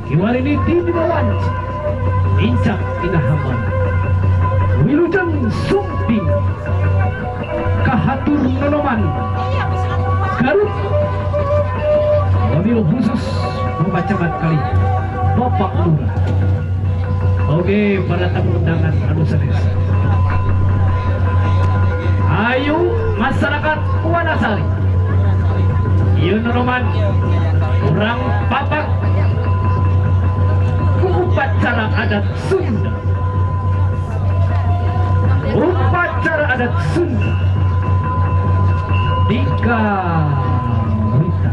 Kiwariniti dinawan incak inahaman wilujeng sumping kahatur nonoman Garut mobil khusus membacakan kali Bapak Lurah. Oke, para tamu undangan anu sanes, ayo masyarakat Wanasari ieu nonoman kurang papak upacara adat Sunda. Upacara adat Sunda Dika Wita.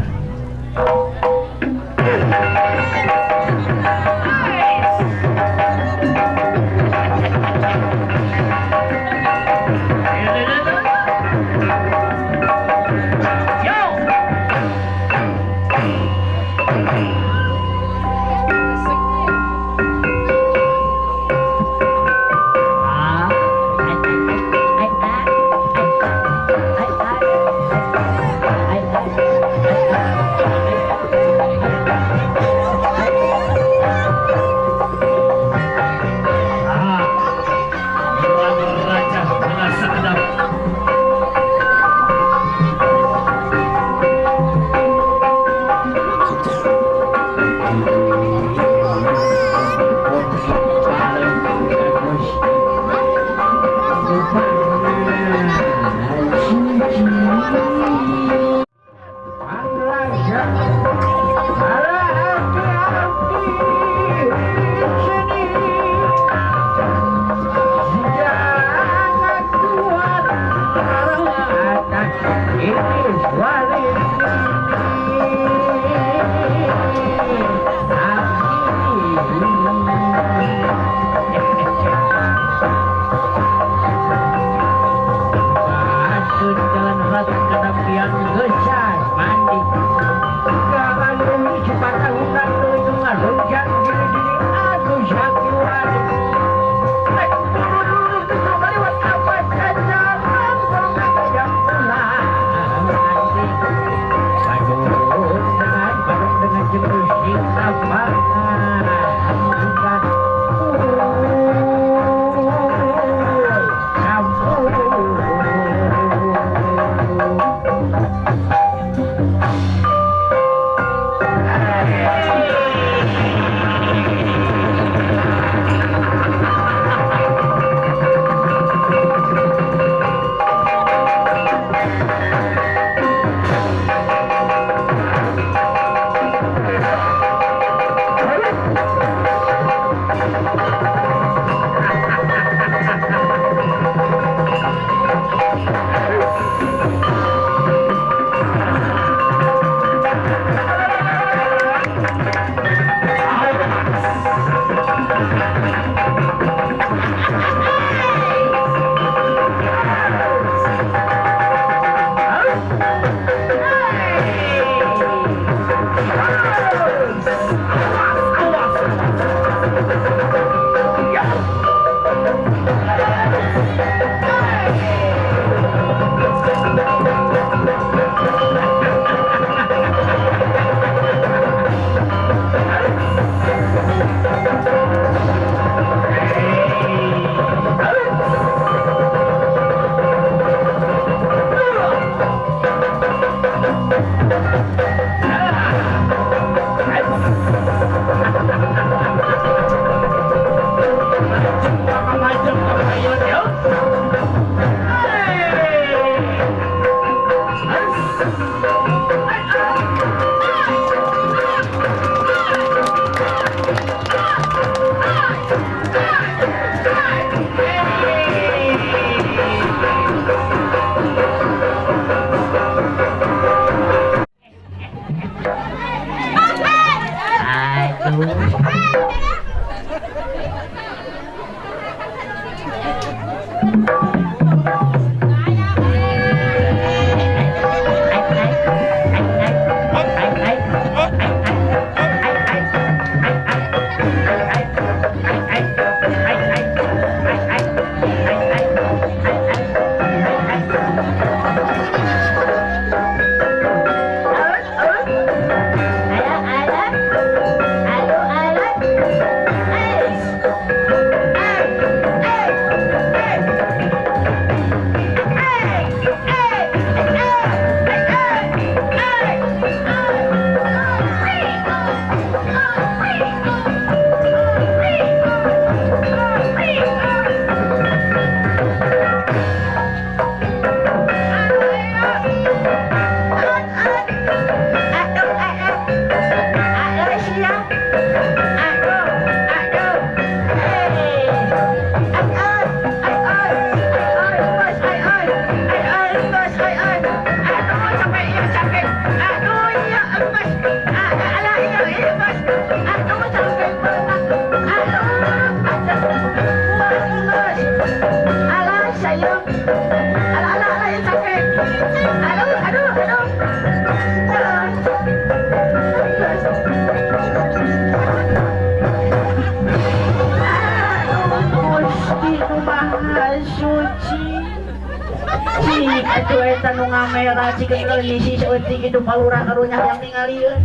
atuh eta nu ngamera cikeun ngisi saeutik kitu palurah karunya yang ningalieun.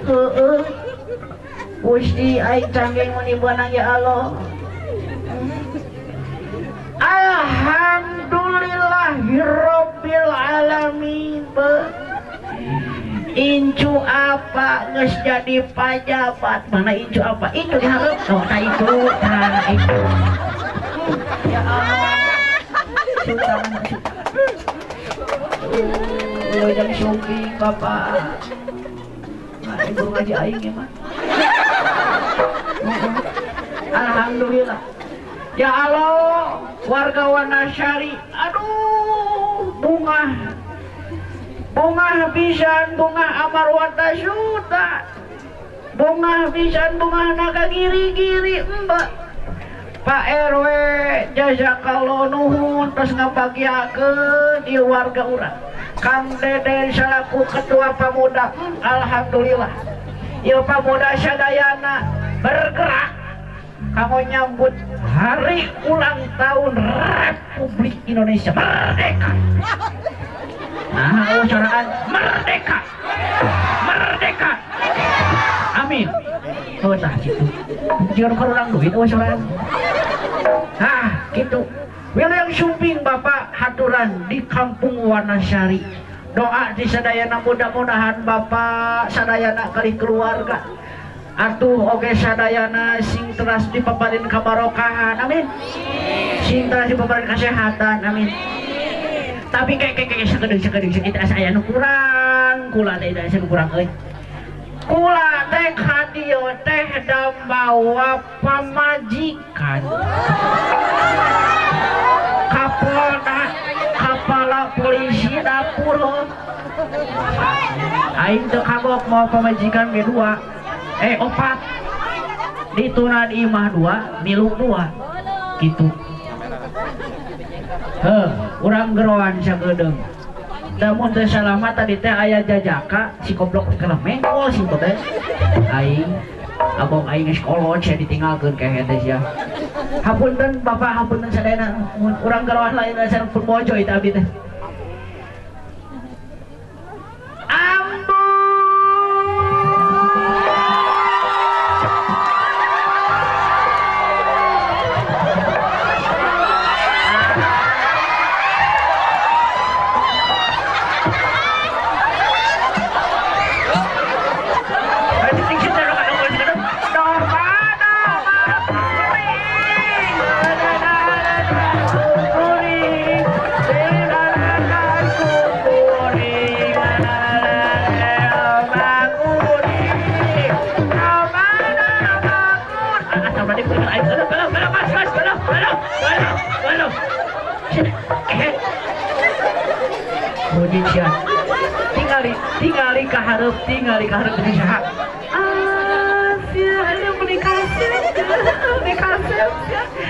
Heueuh. Gusti aing canggeng menibeunang ya Allah. Alhamdulillahirabbil alamin. Incu apa geus jadi pajabat? Mana incu apa? Itu diharap. Oh, nah itu. Ya Allah. Sudah. Udah jam syuting Bapak. Nah, ibu ngaji aing ya, Mak. Alhamdulillah. Ya Allah, warga Wanasari. Aduh, bunga pisan, bunga amarwata suta. Bunga pisan, bunga naga giri-giri mbak. Pak RW jazakallahu nuhun terus ngabagiakeun ieu warga urang. Kang Deden selaku ketua pemuda, alhamdulillah. Ieu pemuda sadayana bergerak kanggo nyambut hari ulang tahun Republik Indonesia merdeka. Nah, ucapan merdeka. Merdeka. Amin. Oh, tah gitu. Jangan kurang duit ucapan. Nah, gitu. Wilayah Sumping Bapak haturan di Kampung Wanasari. Doa di sadayana mudah-mudahan Bapak sadayana kali keluarga. Atuh oge sadayana sing teras dipaparin kabarokahan. Amin. Sing teras dipaparin kesehatan. Amin. Tapi kayak sekedeng kita aya nu kurang, kula teh asa nu kurang euy. Kula teh hadieu teh dambawa pamajikan. Kapolda, kepala polisi dapur. Aing teu kagok mau pamajikan ge 2. 4. Dituna di imah 2, milu 2. Gitu. Urang geroan sageudeng. Damun teu salamat tadi teh aya jajaka si goblok kana mengkol si teh. Aing abong aing geus kolot saya ditinggalkeun ka hete sia. Hapunten Bapak, hapunten sadayana urang geroan lain asa pun bojo itu abi teh. Tingali kaharep berusaha. Sia ada menikah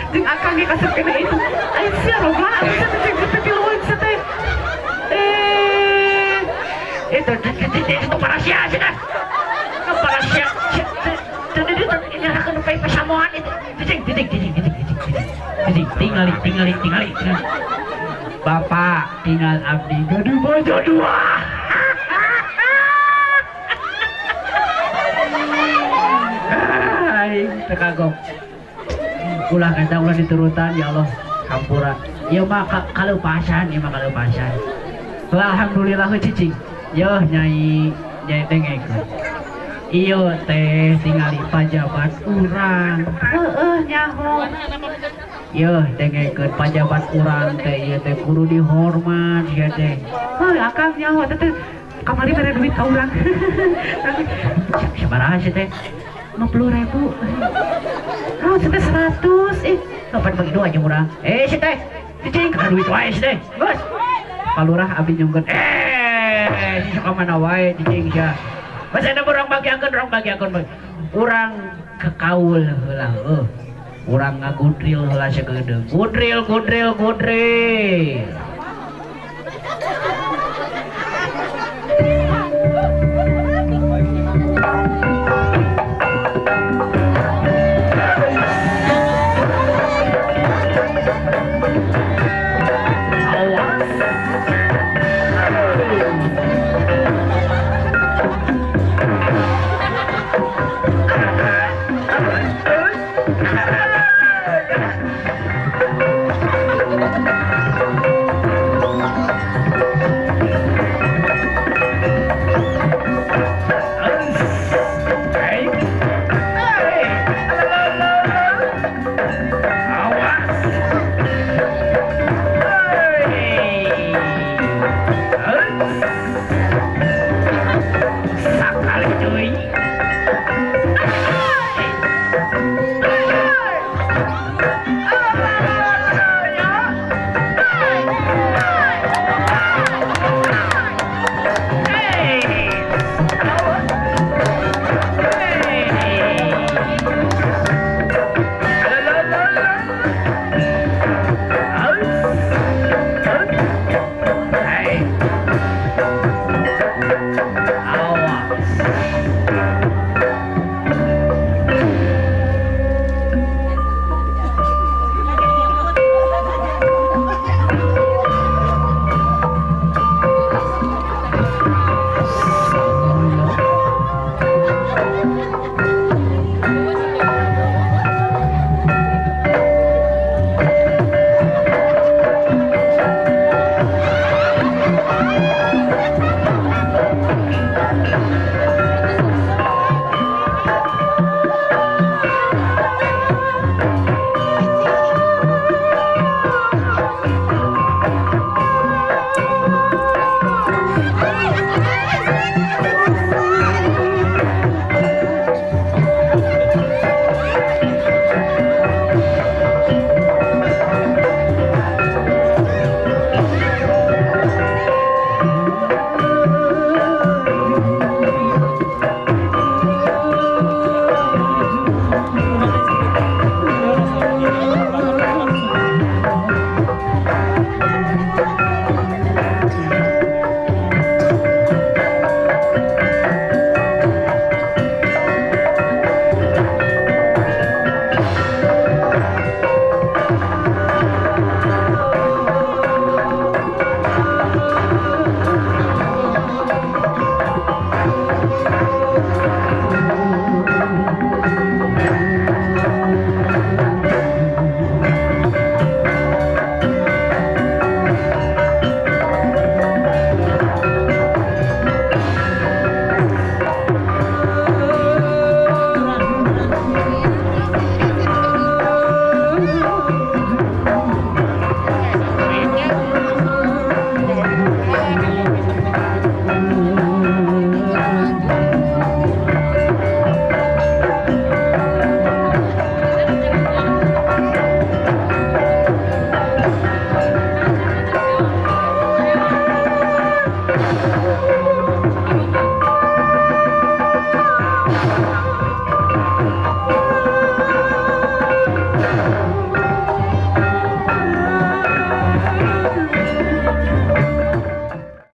jeung akang ge kasep kena itu. Ai sia loba tapi luwih teh. Itu para sia cenah. Para sia. Tadi dia nyarahkeun pe pasamoan itu. Tingali. Bapak tinggal abdi gaduh bojo 2. Tekagok ulah kata ulah diturutan ya Allah hampura ieu mah kaleupasan alhamdulillah cicing yeuh nyai dengekeun ieu teh tingali pajabat urang nyaho yeuh dengekeun pajabat urang teh ieu teh kudu dihormat ya teh akang nyaho teh kamari mere duit ka urang sabaraha sih teh 50.000. Oh, sudah 100. Kapan bagi 2 aja murah. Si teh, cicing ka duit wae si teh. Bos. Palurah abi nyungkeun. Sok mana wae cicing sia. Bos ada urang bagiakeun. Urang kekaul heula. Urang ngagudril heula sageudeuh. Gudril.